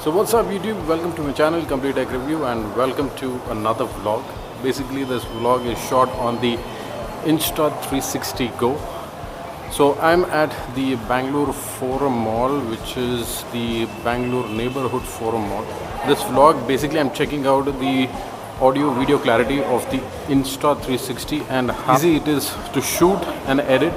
So what's up YouTube, welcome to my channel Complete Tech Review and welcome to another vlog. Basically this vlog is shot on the Insta360 Go. So I'm at the Bangalore Forum Mall, which is the Bangalore Neighborhood Forum Mall. This vlog basically I'm checking out the audio video clarity of the Insta360 and how easy it is to shoot and edit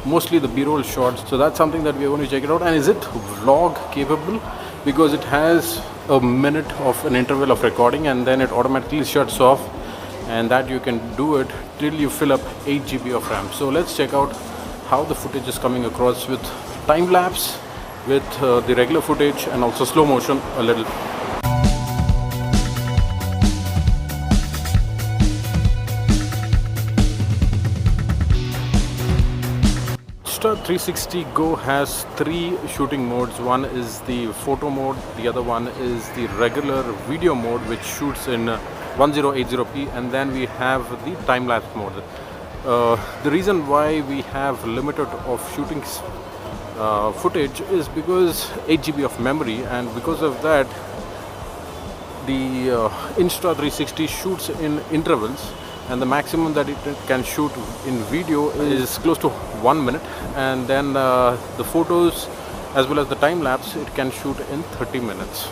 mostly the b-roll shots. So that's something that we are going to check it out. And is it vlog capable? Because it has a minute of an interval of recording and then it automatically shuts off, and that you can do it till you fill up 8 GB of RAM. So let's check out how the footage is coming across with time lapse, with the regular footage and also slow motion a little. Insta360 Go has 3 shooting modes. One is the photo mode, the other one is the regular video mode which shoots in 1080p, and then we have the time-lapse mode. The reason why we have limited of shooting footage is because 8 GB of memory, and because of that the Insta360 shoots in intervals, and the maximum that it can shoot in video is close to 1 minute, and then the photos as well as the time lapse it can shoot in 30 minutes.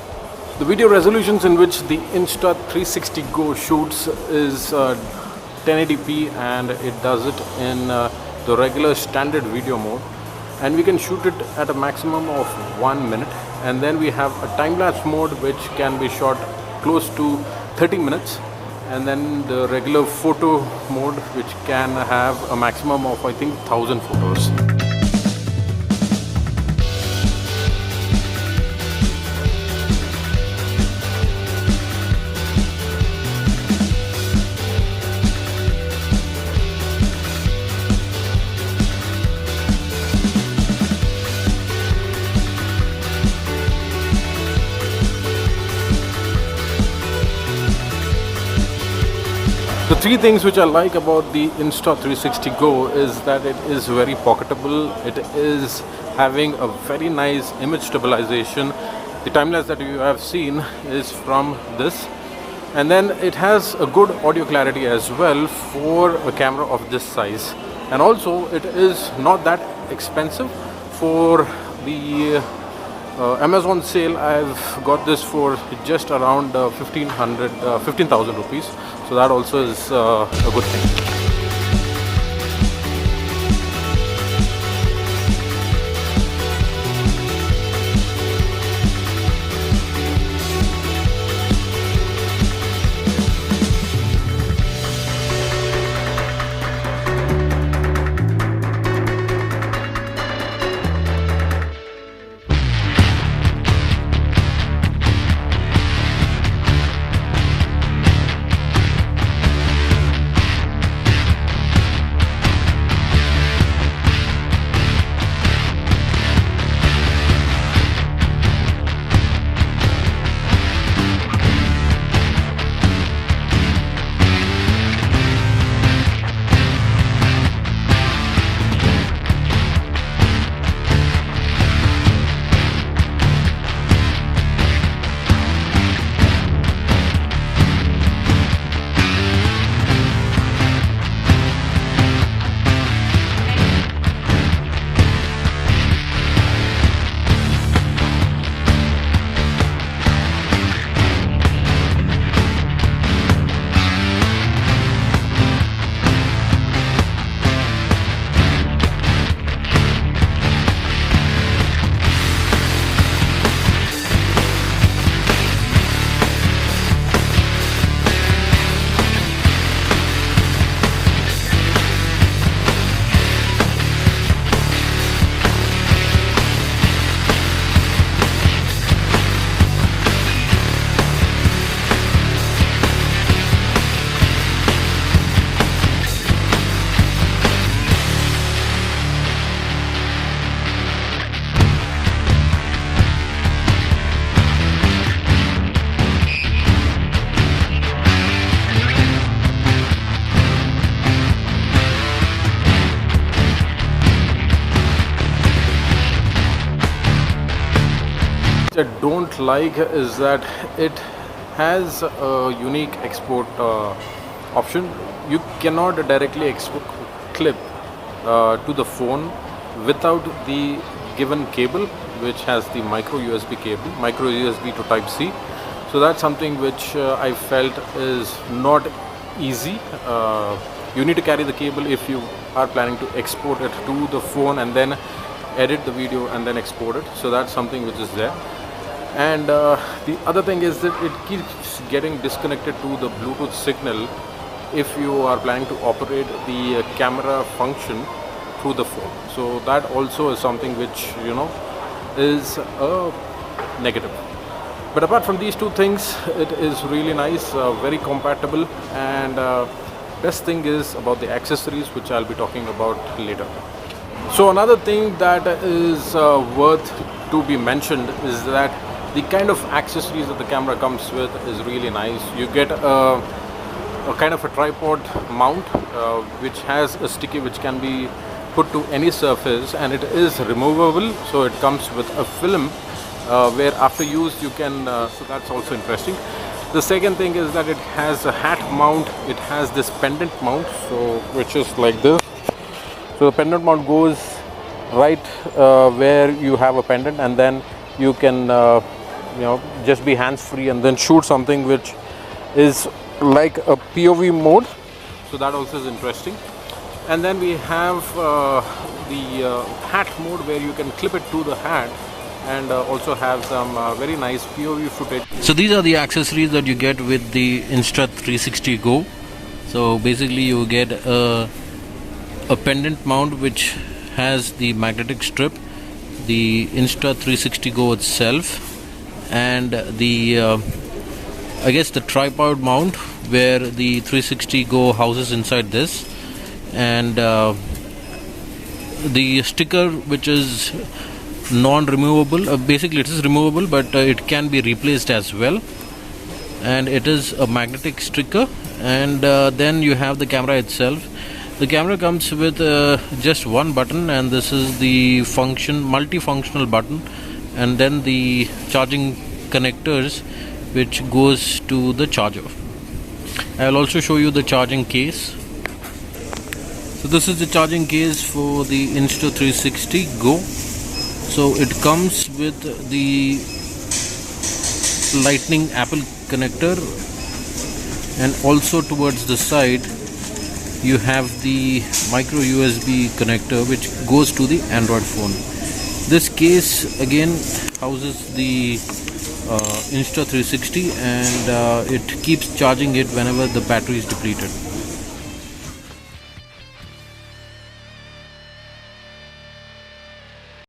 The video resolutions in which the Insta360 Go shoots is 1080p, and it does it in the regular standard video mode, and we can shoot it at a maximum of 1 minute. And then we have a time-lapse mode which can be shot close to 30 minutes, and then the regular photo mode which can have a maximum of I think 1000 photos. The 3 things which I like about the Insta360 Go is that it is very pocketable, it is having a very nice image stabilization. The time-lapse that you have seen is from this, and then it has a good audio clarity as well for a camera of this size, and also it is not that expensive. For the Amazon sale I've got this for just around 15,000 rupees, so that also is a good thing. I don't like is that it has a unique export option. You cannot directly export clip to the phone without the given cable, which has the micro USB cable, micro USB to Type C. So that's something which I felt is not easy. You need to carry the cable if you are planning to export it to the phone and then edit the video and then export it. So that's something which is there. And the other thing is that it keeps getting disconnected to the Bluetooth signal if you are planning to operate the camera function through the phone. So that also is something which, you know, is a negative. But apart from these two things, it is really nice, very compatible, and best thing is about the accessories, which I'll be talking about later. So another thing that is worth to be mentioned is that the kind of accessories that the camera comes with is really nice. You get a kind of a tripod mount which has a sticky which can be put to any surface, and it is removable. So it comes with a film where after use you can, so that's also interesting. The second thing is that it has a hat mount. It has this pendant mount, so which is like this. So the pendant mount goes right where you have a pendant, and then you can you know, just be hands free and then shoot something which is like a POV mode. So that also is interesting. And then we have the hat mode, where you can clip it to the hat and also have some very nice POV footage. So these are the accessories that you get with the Insta360 Go. So basically you get a pendant mount which has the magnetic strip, the Insta360 Go itself, and the I guess the tripod mount where the 360 Go houses inside this, and the sticker which is non-removable. Basically it is removable, but it can be replaced as well, and it is a magnetic sticker. And then you have the camera itself. The camera comes with just one button, and this is the multifunctional button, and then the charging connectors which goes to the charger. I will also show you the charging case. So this is the charging case for the Insta360 Go. So it comes with the Lightning Apple connector, and also towards the side you have the micro USB connector which goes to the Android phone. This case again houses the Insta360, and it keeps charging it whenever the battery is depleted.